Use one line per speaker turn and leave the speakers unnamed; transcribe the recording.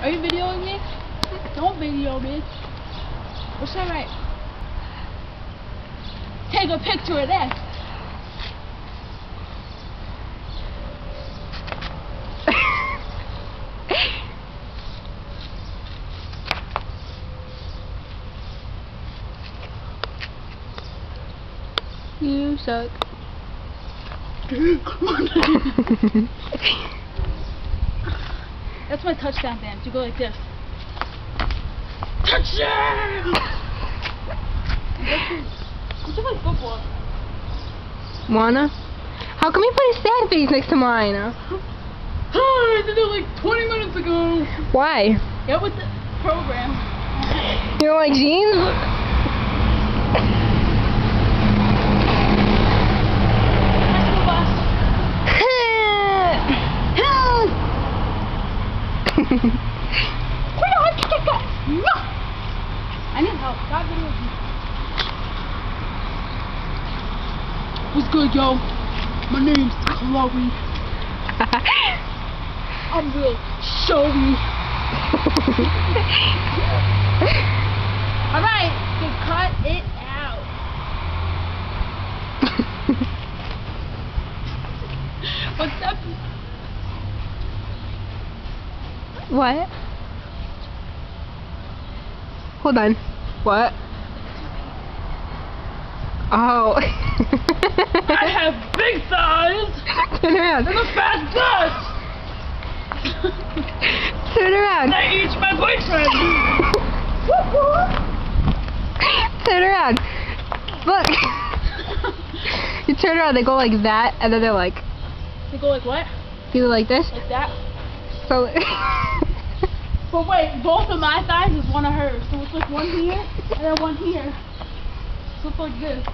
Are you videoing me? Don't video me. What's that right? Take a picture of that.
You suck.
That's my touchdown dance. You go like this. Touchdown! What's it like football?
Wanna? How come you put a sad face next to mine?
Hi, I did it like 20 minutes ago.
Why?
Get with the program.
You don't like jeans?
I need help. Stop videoing me. What's good, yo? My name's Chloe. I'm real showy. Alright, then cut it out. What's up?
What? Hold on. What? Oh.
I have big thighs
Turn around.
and a fat butt.
Turn around.
I eat my boyfriend.
Turn around. Look. You turn around, they go like that, and then they're like,
They go like what?
either like this.
Like that?
So.
But wait, both of my thighs is one of hers. So it's like one here and then one here. So it's like this.